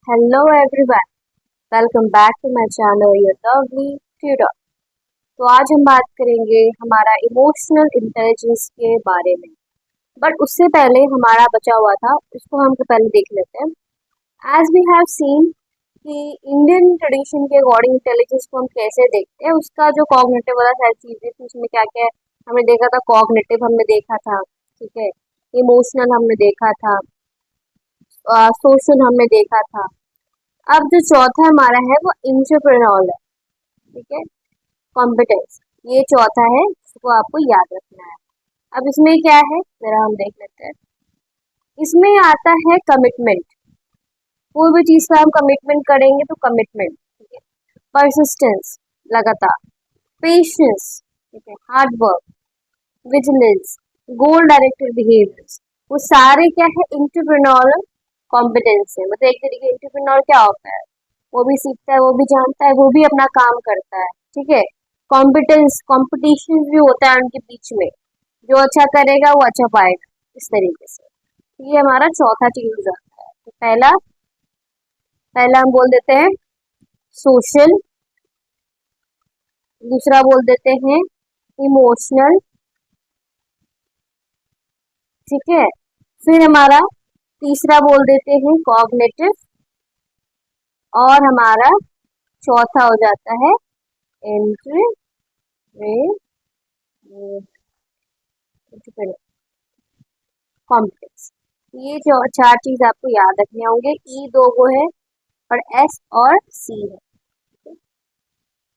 Hello everyone, welcome back to my channel your lovely tutor. तो आज हम बात करेंगे हमारा इमोशनल इंटेलिजेंस के बारे में। बट उससे पहले हमारा बचा हुआ था, उसको हम पहले देख लेते हैं। एज वी हैव सीन कि इंडियन ट्रेडिशन के अकॉर्डिंग इंटेलिजेंस को हम कैसे देखते हैं, उसका जो कॉग्निटिव वाला सारी चीजें थी उसमें क्या क्या है हमने देखा था। कॉग्निटिव हमने देखा था, ठीक है। इमोशनल हमने देखा था, सोशल हमने देखा था। अब जो चौथा हमारा है वो इंटरप्रेन्योरल है, ठीक है। कॉम्पिटेंस, ये चौथा है जिसको आपको याद रखना है। अब इसमें क्या है जरा हम देख लेते हैं। इसमें आता है कमिटमेंट। कोई भी चीज का हम कमिटमेंट करेंगे तो कमिटमेंट, ठीक है। परसिस्टेंस, लगातार। पेशेंस, ठीक है। हार्ड वर्क, विजिलेंस, गोल डायरेक्टेड बिहेवियर्स, वो सारे क्या है इंटरप्रेन्योरल कॉम्पिटेंस है। मतलब एक तरीके इंटरप्रेन्योर क्या होता है, वो भी सीखता है, वो भी जानता है, वो भी अपना काम करता है, ठीक है। कॉम्पिटेंस, कॉम्पिटिशन भी होता है उनके बीच में, जो अच्छा करेगा वो अच्छा पाएगा, इस तरीके से। ये हमारा चौथा चीज हो जाता है। तो पहला पहला हम बोल देते हैं सोशल, दूसरा बोल देते हैं इमोशनल, ठीक है। फिर हमारा तीसरा बोल देते हैं कॉग्निटिव, और हमारा चौथा हो जाता है कॉम्प्लेक्स। ये जो चार चीज आपको याद रखने होंगे। ई दो गो है और एस और सी है, ठीक है?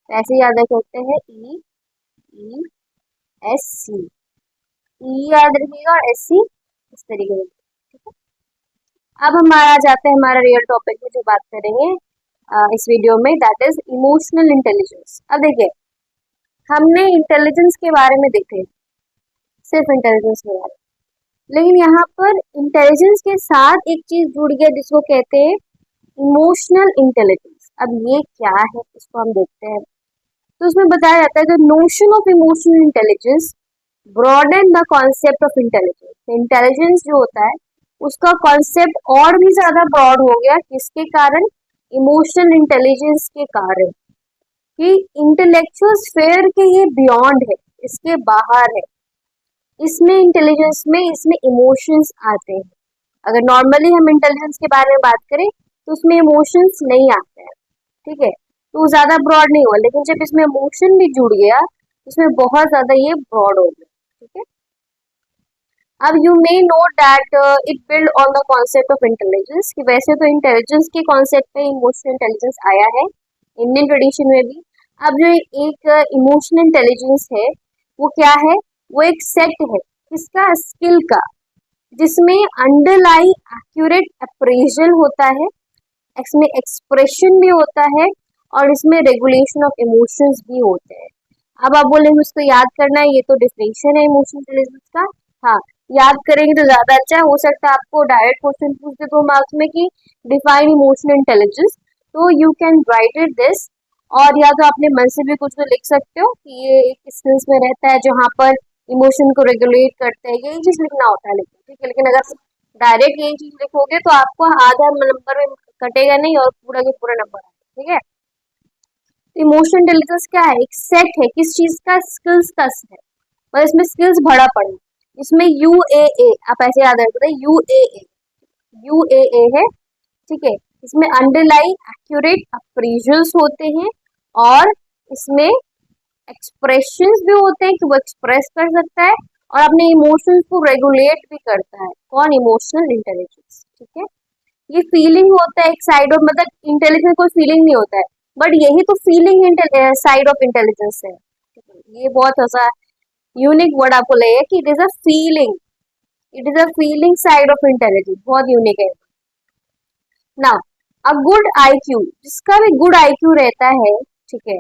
ऐसे याद रख सकते हैं ई ई एस सी, ई याद रखिएगा और एस सी इस तरीके से, ठीक है। अब हमारा आ जाता है हमारा रियल टॉपिक में जो बात करेंगे इस वीडियो में, दैट इज इमोशनल इंटेलिजेंस। अब देखिए, हमने इंटेलिजेंस के बारे में देखे, सिर्फ इंटेलिजेंस के बारे में, लेकिन यहाँ पर इंटेलिजेंस के साथ एक चीज जुड़ गया जिसको कहते हैं इमोशनल इंटेलिजेंस। अब ये क्या है इसको हम देखते हैं। तो उसमें बताया जाता है the notion of emotional intelligence broaden the concept of intelligence. Intelligence जो होता है उसका कॉन्सेप्ट और भी ज्यादा ब्रॉड हो गया, किसके कारण? इमोशनल इंटेलिजेंस के कारण, कि इंटेलेक्चुअल स्फेयर के ये बियॉन्ड है, इसके बाहर है। इसमें इंटेलिजेंस में इसमें इमोशंस आते हैं। अगर नॉर्मली हम इंटेलिजेंस के बारे में बात करें तो उसमें इमोशंस नहीं आते हैं, ठीक है। तो वो ज्यादा ब्रॉड नहीं हुआ, लेकिन जब इसमें इमोशन भी जुड़ गया इसमें बहुत ज्यादा ये ब्रॉड हो गया, ठीक है। अब you may know that it build on the concept of intelligence, कि वैसे तो इंटेलिजेंस के कॉन्सेप्ट पे इमोशनल इंटेलिजेंस आया है इंडियन ट्रेडिशन में भी। अब जो एक इमोशनल इंटेलिजेंस है वो क्या है? वो एक सेट है किसका? स्किल का, जिसमें अंडरलाई एक्यूरेट अप्रेजल होता है, इसमें एक्सप्रेशन भी होता है, और इसमें रेगुलेशन ऑफ इमोशंस भी होते हैं। अब आप बोलेंगे उसको याद करना है, ये तो डिफिनेशन है इमोशनल इंटेलिजेंस का। हाँ, याद करेंगे तो ज्यादा अच्छा। हो सकता है आपको डायरेक्ट क्वेश्चन पूछ दे 2 मार्क्स में कि डिफाइन इमोशनल इंटेलिजेंस, तो you can write it this. और या तो अपने मन से भी कुछ तो लिख सकते हो कि ये एक स्किल्स में रहता है जहाँ पर इमोशन को रेगुलेट करते हैं, यही चीज लिखना होता है, लेकिन ठीक है। लेकिन अगर डायरेक्ट यही चीज लिखोगे तो आपको आधा नंबर में कटेगा नहीं और पूरा के पूरा नंबर आएगा, ठीक है। इमोशनल इंटेलिजेंस क्या है? एक सेट है किस चीज का? स्किल्स का है, और इसमें स्किल्स भरा पड़ा है। इसमें UAA, आप ऐसे याद रखते हैं, UAA है, ठीक है। इसमें अंडरलाई एक्यूरेट अप्रेजल्स होते हैं, और इसमें एक्सप्रेशंस भी होते हैं कि वो एक्सप्रेस कर सकता है और अपने इमोशंस को रेगुलेट भी करता है। कौन? इमोशनल इंटेलिजेंस, ठीक है। ये फीलिंग होता है एक साइड ऑफ, मतलब इंटेलिजेंस कोई फीलिंग नहीं होता है, बट यही तो फीलिंग साइड ऑफ इंटेलिजेंस है। ये बहुत ऐसा यूनिक वर्ड आपको लगेगा कि it is a feeling, it is a feeling side of intelligence, बहुत यूनिक है। नाउ अ गुड IQ, जिसका भी गुड IQ रहता है, ठीक है,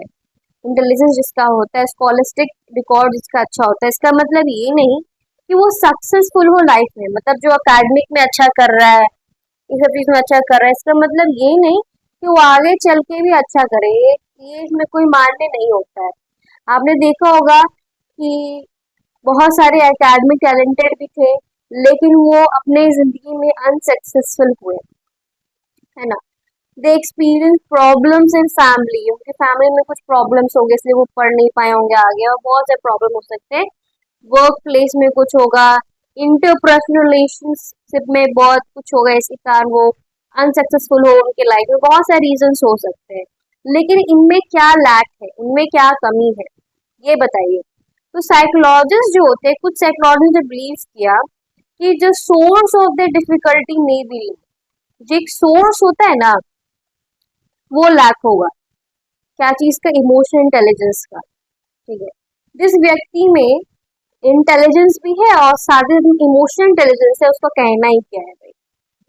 इंटेलिजेंस जिसका होता है, स्कॉलिस्टिक रिकॉर्ड जिसका अच्छा होता है, इसका मतलब ये नहीं कि वो सक्सेसफुल हो लाइफ में, मतलब जो अकेडमिक में अच्छा कर रहा है, इस सब चीज में अच्छा कर रहा है, इसका मतलब ये नहीं कि वो आगे चल के भी अच्छा करे। ये इसमें कोई मान्य नहीं होता है। आपने देखा होगा कि बहुत सारे एकेडमिक टैलेंटेड भी थे, लेकिन वो अपने जिंदगी में अनसक्सेसफुल हुए, है ना। दे एक्सपीरियंस प्रॉब्लम्स इन फैमिली, उनके फैमिली में कुछ प्रॉब्लम्स होंगे इसलिए वो पढ़ नहीं पाए होंगे आगे, और बहुत सारे प्रॉब्लम हो सकते हैं। वर्क प्लेस में कुछ होगा, इंटरपर्सनल रिलेशनशिप में बहुत कुछ होगा, इसके कारण वो अनसक्सेसफुल हो उनके लाइफ में, बहुत सारे रीजंस हो सकते हैं। लेकिन इनमें क्या लैक है, इनमें क्या कमी है, ये बताइए। तो साइकोलॉजिस्ट जो होते हैं, कुछ साइकोलॉजिस्ट ने बिलीव किया कि जो source of the difficulty may be, जो एक सोर्स होता है ना, वो लैक होगा। क्या चीज का? इमोशनल इंटेलिजेंस का। ठीक है, जिस व्यक्ति में इंटेलिजेंस भी है और साथ ही इमोशनल इंटेलिजेंस है, उसका कहना ही क्या है भाई।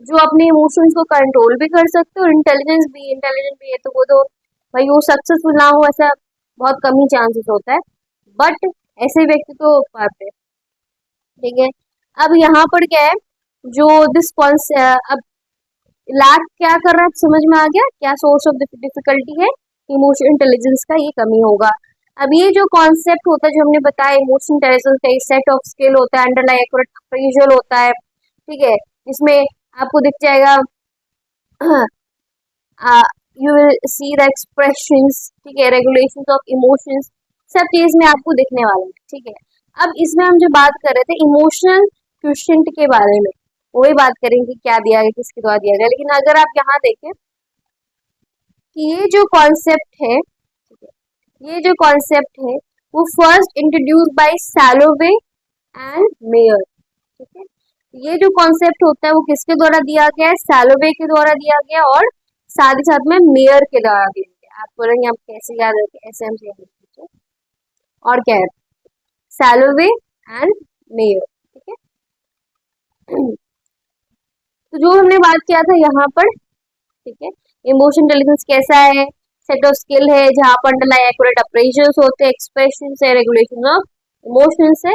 जो अपने इमोशंस को कंट्रोल भी कर सकते हो, इंटेलिजेंट भी है, तो वो तो भाई वो सक्सेसफुल ना हो ऐसा बहुत कम ही चांसेस होता है, बट ऐसे व्यक्ति तो पाते हैं। ठीक है, अब यहाँ पर क्या है, जो दिस अब लैक क्या कर रहा है समझ में आ गया, क्या सोर्स ऑफ डिफिकल्टी है, इमोशनल इंटेलिजेंस का ये कमी होगा। अब ये जो कॉन्सेप्ट होता है जो हमने बताया, इमोशनल इंटेलिजेंस का एक सेट ऑफ स्किल होता है, अंडरलाइन एक्यूरेट अप्रेजल होता है। ठीक है, इसमें आपको दिख जाएगा you will see the expressions, ठीक है, रेगुलेशंस ऑफ इमोशंस, सब चीज में आपको दिखने वाला है। ठीक है, अब इसमें हम जो बात कर रहे थे इमोशनल क्वेश्चन के बारे में, वही बात करेंगे कि क्या दिया गया, किसके द्वारा दिया गया। लेकिन अगर आप यहाँ देखें कि ये जो कॉन्सेप्ट है, ठीक है, ये जो कॉन्सेप्ट है वो first introduce by Salovey and Mayer. ठीक है, ये जो कॉन्सेप्ट होता है वो किसके द्वारा दिया गया है? सैलोवे के द्वारा दिया गया, और साथ ही साथ में मेयर के द्वारा दिया गया। आप बोलेंगे आप कैसे याद रखें, ऐसे हम से याद रखें। और क्या है? सैलोवे एंड मेयर। ठीक है, तो जो हमने बात किया था यहाँ पर, ठीक है, इमोशन इंटेलिजेंस कैसा है, सेट ऑफ स्किल है जहाँ पर अंडरलाइन एक्यूरेट अप्रेजल्स होते हैं, एक्सप्रेशन है, रेगुलेशन ऑफ इमोशंस है।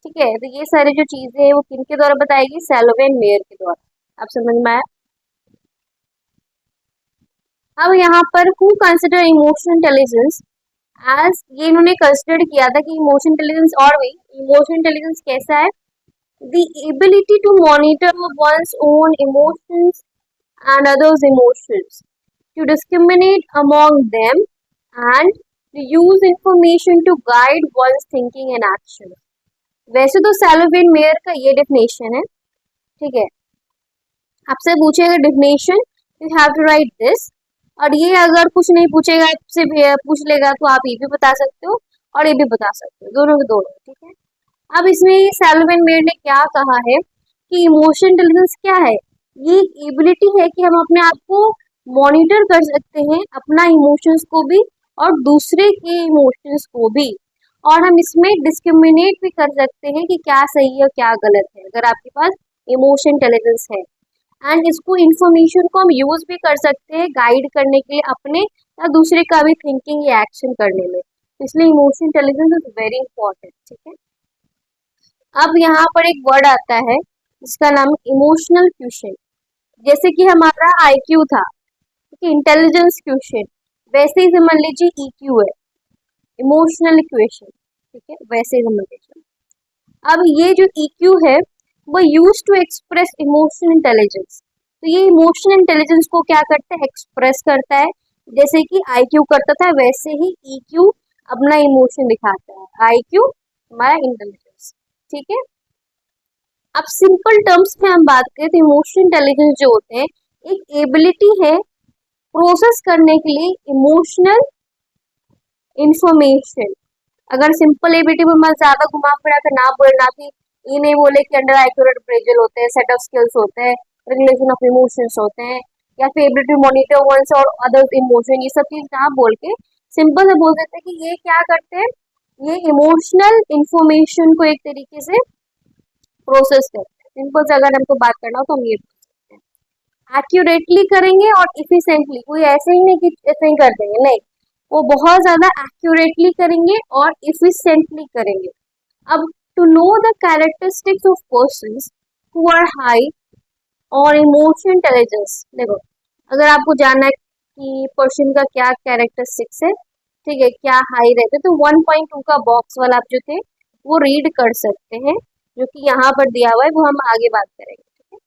ठीक है, तो ये सारी जो चीजें हैं वो किनके द्वारा बताएगी? सैलोवे एंड मेयर के द्वारा। आप समझ में आया? अब यहाँ पर who consider emotional intelligence as, ये इन्होंने कंसिडर किया था कि इमोशन इंटेलिजेंस, और भी इमोशन इंटेलिजेंस कैसा है? The ability to monitor one's own emotions and others' emotions, to discriminate among them, and to use information to guide one's thinking and action. वैसे तो सैलोवे मेयर का ये डेफिनेशन है। ठीक है, आपसे पूछेगा definition, you have to write this, और ये अगर कुछ नहीं पूछेगा, आपसे पूछ लेगा तो आप ये भी बता सकते हो और ये भी बता सकते हो, दोनों के दोनों। ठीक है, अब इसमें सैलोवे मेयर ने क्या कहा है कि इमोशन इंटेलिजेंस क्या है? ये एबिलिटी है कि हम अपने आप को मॉनिटर कर सकते हैं, अपना इमोशंस को भी और दूसरे के इमोशंस को भी, और हम इसमें डिस्क्रिमिनेट भी कर सकते हैं कि क्या सही है और क्या गलत है, अगर आपके पास इमोशन इंटेलिजेंस है। एंड इसको इंफॉर्मेशन को हम यूज भी कर सकते हैं गाइड करने के लिए अपने या दूसरे का भी थिंकिंग या एक्शन करने में, इसलिए emotion intelligence is very important. ठीक है, अब यहाँ पर एक वर्ड आता है जिसका नाम इमोशनल क्वेश्चन। जैसे कि हमारा आईक्यू था, ठीक है, इंटेलिजेंस क्वेश्चन, वैसे ही समझ लीजिए ईक्यू है, इमोशनल इक्वेशन। ठीक है, वैसे ही समझ लीजिए। अब ये जो ईक्यू है वो use to express emotional intelligence, तो ये इमोशनल इंटेलिजेंस को क्या करता है? एक्सप्रेस करता है। जैसे कि आईक्यू करता था वैसे ही ईक्यू अपना इमोशन दिखाता है, आईक्यू हमारा इंटेलिजेंस। ठीक है, अब सिंपल टर्म्स में हम बात करें तो इमोशनल इंटेलिजेंस जो होते हैं एक एबिलिटी है प्रोसेस करने के लिए इमोशनल इंफॉर्मेशन। अगर सिंपल एबिलिटी में मैं ज्यादा घुमा फिरा कर ना बोलना कि ये नहीं बोले कि अंडर एक्यूरेट अप्रेजल होते हैं, सेट ऑफ स्किल्स होते हैं, रेगुलेशन ऑफ इमोशंस होते हैं, या फिर एबिलिटी टू मॉनिटर वंस और अदर्स इमोशन, ये सब चीज ना बोल के सिंपल से बोल देते हैं कि ये क्या करते हैं, ये इमोशनल इंफॉर्मेशन को एक तरीके से प्रोसेस करते हैं। सिंपल से अगर हमको बात करना हो तो हम ये एक्यूरेटली करेंगे और इफिशिएंटली, कोई ऐसे ही नहीं कि ऐसे ही कर देंगे, नहीं, वो बहुत ज्यादा एक्यूरेटली करेंगे और इफिशिएंटली करेंगे। अब to know the characteristics of persons who are high और इमोशनल इंटेलिजेंस, देखो अगर आपको जानना है कि पर्सन का क्या कैरेक्टरिस्टिक्स है, ठीक है, क्या हाई रहते, तो 1.2 का बॉक्स वाला आप जो थे वो रीड कर सकते हैं, जो कि यहाँ पर दिया हुआ है, वो हम आगे बात करेंगे। ठीक है,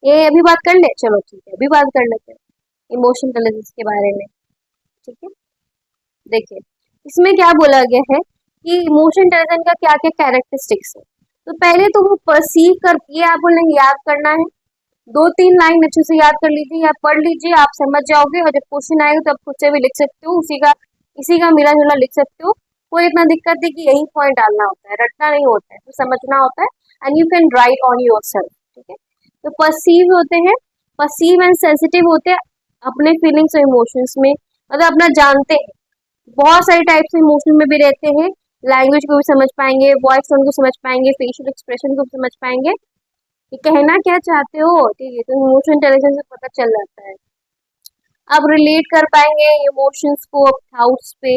ये अभी बात कर ले, चलो ठीक है, अभी बात कर लेते हैं। इमोशनल इंटेलिजेंस के बारे में। ठीक है, देखिए इसमें क्या बोला गया है कि इमोशनल इंटेलिजेंस का क्या क्या कैरेक्टरिस्टिक्स है। तो पहले तो वो परसीव कर, ये आपको नहीं याद करना है, 2-3 लाइन अच्छे से याद कर लीजिए या पढ़ लीजिए, आप समझ जाओगे और जब क्वेश्चन आएगा तो आप खुद से भी लिख सकते हो, इसी का मिला जुला लिख सकते हो। कोई इतना दिक्कत नहीं कि यही पॉइंट डालना होता है, रटना नहीं होता है, तो समझना होता है and you can write on your self. ठीक है, तो पर्सीव होते हैं, पर्सीव एंड सेंसिटिव होते हैं अपने फीलिंग्स और इमोशंस में, मतलब अपना जानते हैं। बहुत सारे टाइप्स के इमोशन में भी रहते हैं, लैंग्वेज को भी समझ पाएंगे, वॉइस टोन को समझ पाएंगे, फेशियल एक्सप्रेशन को भी समझ पाएंगे कि कहना क्या चाहते हो। ठीक है, तो इमोशन इंटेलिजेंस से पता चल जाता है। अब रिलेट कर पाएंगे इमोशंस को थाउट्स पे,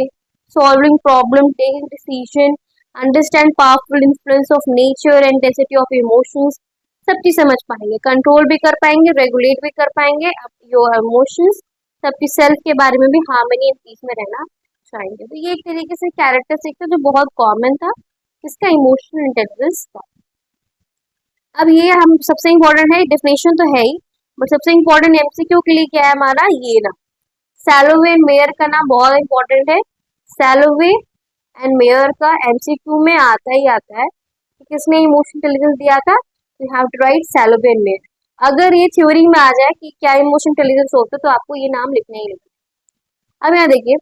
solving problem, taking decision, understand powerful influence of nature and intensity of emotions, सब चीज समझ पाएंगे, कंट्रोल भी कर पाएंगे, रेगुलेट भी कर पाएंगे योर इमोशंस, सबकी सेल्फ के बारे में भी हार्मनी एंड पीस में रहना चाहेंगे। तो ये एक तरीके से कैरेक्टरिस्टिक था जो बहुत कॉमन था इसका, इमोशनल इंटेलिजेंस का। अब ये हम सबसे इम्पोर्टेंट है, डेफिनेशन तो है ही, बट सबसे इम्पोर्टेंट एमसीक्यू के लिए क्या है हमारा, ये ना सैलोवे एंड मेयर का नाम बहुत इम्पोर्टेंट है। सैलोवे एंड मेयर का एमसीक्यू में आता ही आता है कि किसने इमोशनल इंटेलिजेंस दिया था, you have to write Salovey and Mayer. अगर ये थ्योरी में आ जाए कि क्या इमोशनल इंटेलिजेंस होता है तो आपको ये नाम लिखना ही लिखना। अब यहाँ देखिए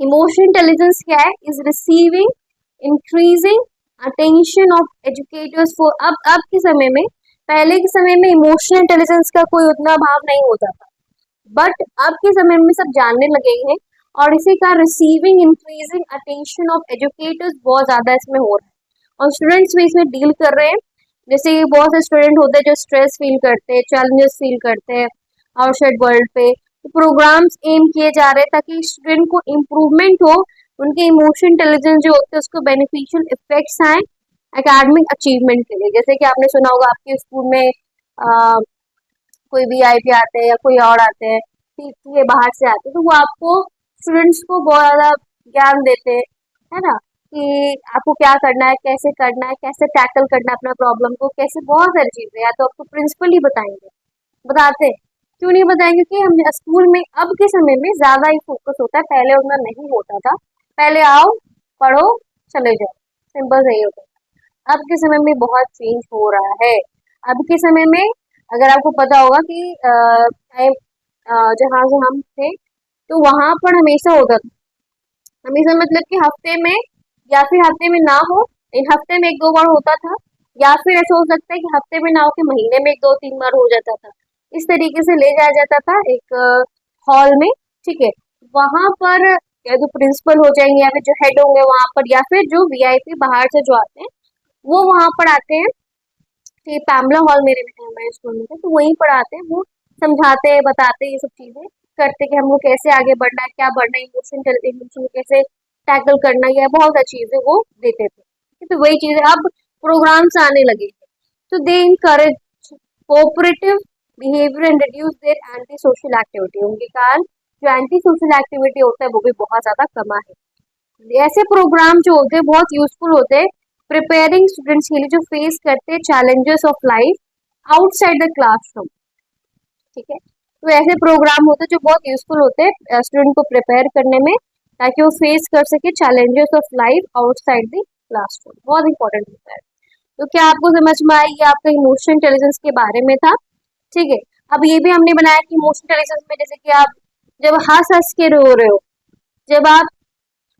इमोशनल इंटेलिजेंस क्या है, is receiving increasing attention of educators for. अब के समय में, पहले के समय में इमोशनल इंटेलिजेंस का कोई उतना भाव नहीं होता था, बट अब के समय में सब जानने लगे हैं और इसी का receiving increasing attention of educators बहुत ज्यादा इसमें हो रहा है और स्टूडेंट्स भी इसमें डील कर रहे हैं। जैसे बहुत से स्टूडेंट होते हैं जो स्ट्रेस फील करते हैं, चैलेंजेस फील करते हैं आउटसाइड वर्ल्ड पे, तो प्रोग्राम्स एम किए जा रहे हैं ताकि स्टूडेंट को इम्प्रूवमेंट हो, उनके इमोशनल इंटेलिजेंस जो होते हैं उसको बेनिफिशियल इफेक्ट्स आए एकेडमिक अचीवमेंट के लिए। जैसे कि आपने सुना होगा आपके स्कूल में कोई वीआईपी आते हैं या कोई और आते हैं, टीचर बाहर से आते हैं, तो वो आपको स्टूडेंट्स को बहुत ज्यादा ज्ञान देते हैं, है ना, कि आपको क्या करना है, कैसे टैकल करना है अपना प्रॉब्लम को, कैसे, बहुत सारी चीजें या तो आपको प्रिंसिपल ही बताएंगे, बताते हैं। क्यों नहीं बताएंगे कि हम स्कूल में अब के समय में ज्यादा ही फोकस होता है, पहले उतना नहीं होता था। पहले आओ पढ़ो चले जाओ, सिंपल सही होता है। अब के समय में बहुत चेंज हो रहा है। अब के समय में अगर आपको पता होगा कि जहाँ से हम थे तो वहां पर हमेशा होता था, हमेशा मतलब कि हफ्ते में या फिर हफ्ते में ना हो, इन हफ्ते में 1-2 बार होता था, या फिर ऐसा हो सकता है कि हफ्ते में ना हो के महीने में 1-2-3 बार हो जाता था। इस तरीके से ले जाया जाता था एक हॉल में। ठीक है, वहां पर या तो प्रिंसिपल हो जाएंगे या फिर जो हेड होंगे वहां पर, या फिर जो वीआईपी बाहर से जो आते हैं वो वहां पर आते हैं। कि पैमला हॉल मेरे में हमारे स्कूल में थे, तो वहीं पर आते हैं, वो समझाते हैं, बताते हैं, ये सब चीजें करते कि हमको कैसे आगे बढ़ना है, क्या बढ़ना है, इमोशन कैसे टैकल करना है, या बहुत सारी चीजें वो देते थे। तो वही चीजें अब प्रोग्राम्स आने लगे हैं, तो they encourage cooperative behaviour and reduce their anti social activity. उनके कारण जो एंटी सोशल एक्टिविटी होता है वो भी बहुत ज्यादा कमा है। ऐसे प्रोग्राम जो होते हैं बहुत यूजफुल होते हैं प्रिपेयरिंग स्टूडेंट्स के लिए जो फेस करते हैं challenges of life outside the classroom. ठीक है, तो ऐसे प्रोग्राम होते हैं जो बहुत यूजफुल होते हैं स्टूडेंट को प्रिपेयर करने में, ताकि वो फेस कर सके challenges of life outside the classroom, बहुत इंपॉर्टेंट होता है। तो क्या आपको समझ में आई, ये आपका इमोशनल इंटेलिजेंस के बारे में था। ठीक है, अब ये भी हमने बनाया कि इमोशनल इंटेलिजेंस में जैसे कि आप जब हंस हंस के रो रहे हो, जब आप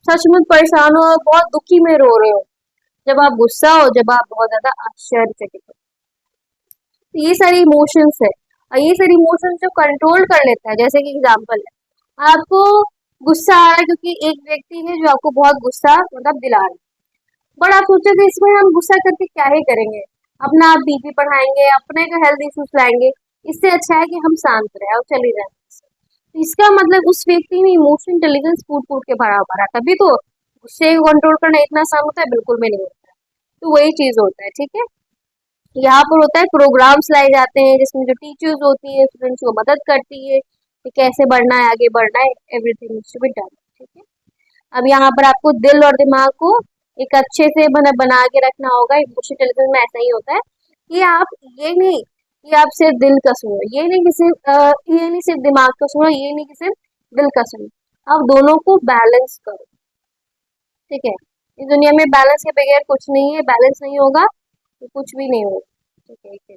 सचमुच परेशान हो और बहुत दुखी में रो रहे हो, जब आप गुस्सा हो, जब आप बहुत ज्यादा आश्चर्यचकित हो, तो ये सारी इमोशंस है। और ये सारी इमोशंस जो कंट्रोल कर लेता है, जैसे कि एग्जांपल है, आपको गुस्सा आ रहा है क्योंकि एक व्यक्ति है जो आपको बहुत गुस्सा मतलब दिला रहा है, बट आप सोचे थे इसमें हम गुस्सा करके क्या ही करेंगे, अपना आप बीपी बढ़ाएंगे, अपने का हेल्थ इश्यूज लाएंगे, इससे अच्छा है कि हम शांत रहे और चले जाए। तो इसका मतलब उस व्यक्ति में इमोशनल इंटेलिजेंस फूट फूट के भरा भरा, तभी तो गुस्से को कंट्रोल करना इतना आसान होता है, बिल्कुल भी नहीं होता है। तो वही चीज होता है। ठीक है, यहाँ पर होता है प्रोग्राम्स लाए जाते हैं जिसमें जो टीचर्स होती है स्टूडेंट्स को मदद करती है कि कैसे बढ़ना है, आगे बढ़ना है, एवरीथिंग टू बी डन। ठीक है, अब यहाँ पर आपको दिल और दिमाग को एक अच्छे से बना के रखना होगा। इमोशनल इंटेलिजेंस में ऐसा ही होता है कि आप ये नहीं कि आप सिर्फ दिल का सुनो, ये नहीं सिर्फ दिमाग का सुनो, ये नहीं कि सिर्फ दिल का सुनो, आप दोनों को बैलेंस करो। ठीक है, इस दुनिया में बैलेंस के बगैर कुछ नहीं है, बैलेंस नहीं होगा तो कुछ भी नहीं होगा। ठीक है,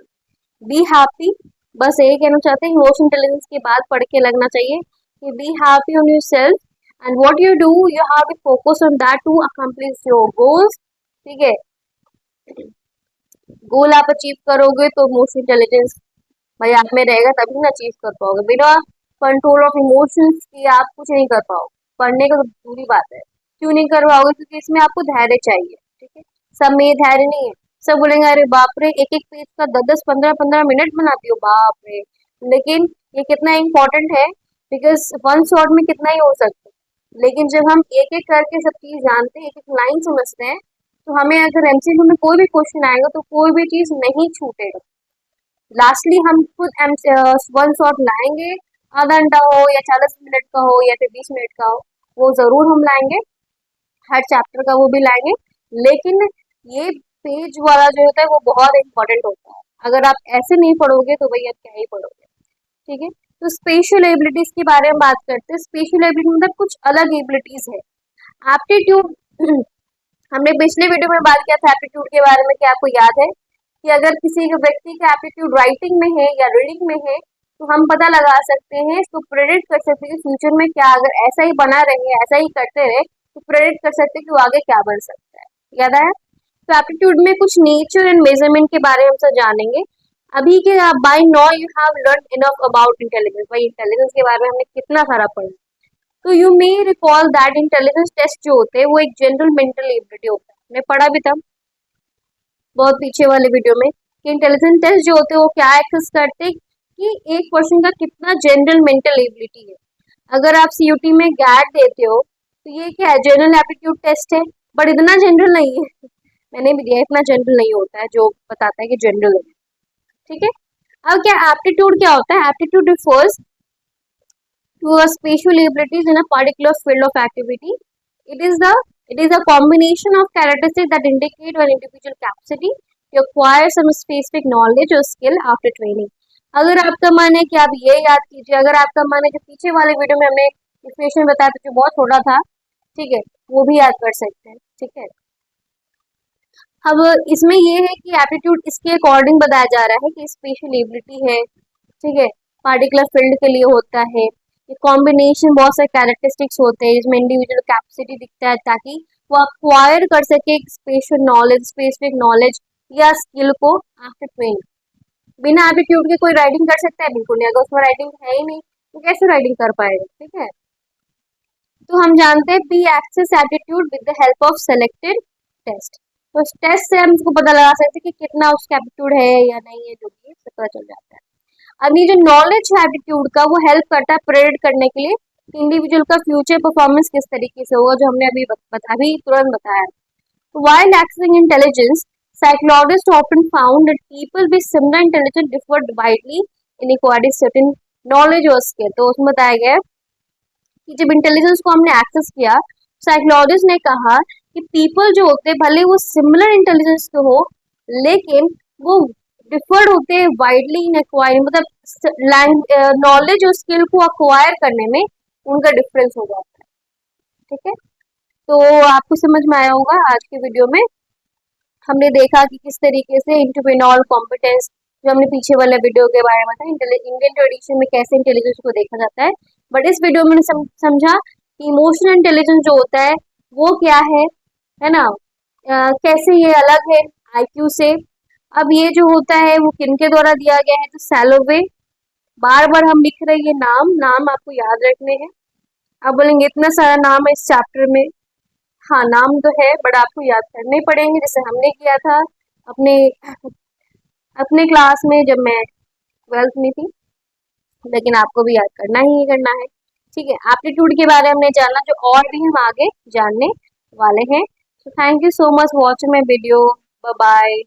बी हैप्पी, बस यही कहना चाहते हैं, इमोशनल इंटेलिजेंस की बात पढ़ के लगना चाहिए कि be happy on your self and what you do you have to focus on that to accomplish your goals. ठीक है, गोल आप अचीव करोगे तो इमोशनल इंटेलिजेंस भाई आप में रहेगा, तभी ना अचीव कर पाओगे। बिना कंट्रोल ऑफ इमोशंस के आप कुछ नहीं कर पाओगे। पढ़ने का तो दूरी बात है, क्यों नहीं कर पाओगे, क्योंकि इसमें आपको धैर्य चाहिए। ठीक है, सब में ये धैर्य नहीं है। सब बोलेंगे अरे बाप रे, एक एक पेज का 10 10 15 15 मिनट बनाती हो, बाप रे। लेकिन ये कितना इम्पोर्टेंट है, बिकॉज वन शॉट में कितना ही हो सकता है। लेकिन जब हम एक एक करके सब चीज जानते हैं, एक एक लाइन समझते हैं, तो हमें अगर एमसीक्यू में कोई भी क्वेश्चन आएगा तो कोई भी चीज नहीं छूटेगा। लास्टली हम खुद वन शॉट लाएंगे, आधा घंटा हो या 40 मिनट का हो या फिर 20 मिनट का हो, वो जरूर हम लाएंगे, हर चैप्टर का वो भी लाएंगे। लेकिन ये पेज वाला जो होता है वो बहुत इंपॉर्टेंट होता है। अगर आप ऐसे नहीं पढ़ोगे तो भैया क्या ही पढ़ोगे। ठीक है, तो स्पेशल एबिलिटीज के बारे में बात करते हैं। स्पेशल एबिलिटी मतलब कुछ अलग एबिलिटीज है। एप्टीट्यूड हमने पिछले वीडियो में बात किया था एप्टीट्यूड के बारे में, कि आपको याद है कि अगर किसी व्यक्ति का एप्टीट्यूड राइटिंग में है या रीडिंग में है तो हम पता लगा सकते हैं, इसको प्रेडिक्ट कर सकते हैं कि फ्यूचर में क्या, अगर ऐसा ही बना रहे, ऐसा ही करते रहे, तो प्रेडिक्ट कर सकते हैं कि वो आगे क्या बन सकता है। याद आया? तो एप्टीट्यूड में कुछ नेचर एंड मेजरमेंट के बारे में हम सब जानेंगे। अभी के by now you have learn enough about intelligence. भाई इंटेलिजेंस के बारे में हमने कितना सारा पढ़ा। तो you may recall that intelligence test जो होते हैं वो एक जनरल मेंटल एबिलिटी होता है। हमने पढ़ा भी था बहुत पीछे वाले वीडियो में कि इंटेलिजेंस टेस्ट जो होते हैं वो क्या एक्सेस करते हैं कि एक पर्सन का कितना जनरल मेंटल एबिलिटी है। अगर आप सीयूटी में गैट देते हो तो ये क्या है, जनरल एप्टीट्यूड टेस्ट है, बट इतना जनरल नहीं है। मैंने भी दिया, इतना जनरल नहीं होता है जो बताता है कि जनरल है। ठीक है, अब क्या एप्टीट्यूड क्या होता है? Aptitude refers to a spatial abilities in a particular field of activity. It is the it is a combination of characteristics that indicate an individual capacity to acquire some specific knowledge or skill after training. अगर आपका मन है कि आप ये याद कीजिए, अगर आपका मन है जो पीछे वाले वीडियो में हमने डिफिनेशन बताया था जो बहुत छोटा था, ठीक है, वो भी याद कर सकते हैं। ठीक है, अब इसमें ये है कि एप्टीट्यूड इसके अकॉर्डिंग बताया जा रहा है कि स्पेशल एबिलिटी है, ठीक है, पार्टिकुलर फील्ड के लिए होता है। ये कॉम्बिनेशन बहुत सारे कैरेक्टरिस्टिक्स होते हैं जिसमें इंडिविजुअल कैपेसिटी दिखता है ताकि वो अक्वायर कर सके स्पेशल नॉलेज, स्पेसिफिक नॉलेज या स्किल को आफ्टर ट्रेनिंग। बिना एप्टीट्यूड के कोई राइटिंग कर सकता है? बिल्कुल नहीं। अगर उसमें राइटिंग है ही नहीं तो कैसे राइटिंग कर पाएगा? ठीक है, तो हम जानते हैं we assess aptitude with the help of selected test. तो उस टेस्ट से हम इसको पता लगा सकते हैं कि कितना उसका एप्टीट्यूड है या नहीं है, जो भी पता चल जाता है। अब ये जो नॉलेज है एप्टीट्यूड का वो हेल्प करता है प्रेडिक्ट करने के लिए कि इंडिविजुअल का फ्यूचर परफॉर्मेंस किस तरीके से होगा, जो हमने अभी तुरंत बताया। While accessing intelligence, psychologists often found that people with similar intelligence differed widely in acquiring certain knowledge or skill। तो उसमें बताया गया है कि जब इंटेलिजेंस को हमने एक्सेस किया, साइकोलॉजिस्ट ने कहा कि पीपल जो होते हैं भले वो सिमिलर इंटेलिजेंस के हो, लेकिन वो डिफर्ड होते हैं वाइडली इन एक्वायरिंग, मतलब नॉलेज और स्किल को अक्वायर करने में उनका डिफरेंस हो जाता है। ठीक है, तो आपको समझ में आया होगा। आज के वीडियो में हमने देखा कि किस तरीके से इंटरपेनॉल कॉम्पिटेंस, जो हमने पीछे वाले वीडियो के बारे में था, इंडियन ट्रेडिशन में कैसे इंटेलिजेंस को देखा जाता है। बट इस वीडियो में समझा कि इमोशनल इंटेलिजेंस जो होता है वो क्या है ना, कैसे ये अलग है आईक्यू से। अब ये जो होता है वो किनके द्वारा दिया गया है? तो सैलोवे। बार बार हम लिख रहे हैं ये नाम आपको याद रखने हैं। अब बोलेंगे इतना सारा नाम है इस चैप्टर में। हाँ, नाम तो है बट आपको याद करने पड़ेंगे, जैसे हमने किया था अपने अपने क्लास में जब मैं 12th में थी। लेकिन आपको भी याद करना ही करना है। ठीक है, एप्टीट्यूड के बारे में हमने जाना, जो और भी हम आगे जानने वाले हैं। So thank you so much watching my video. Bye bye.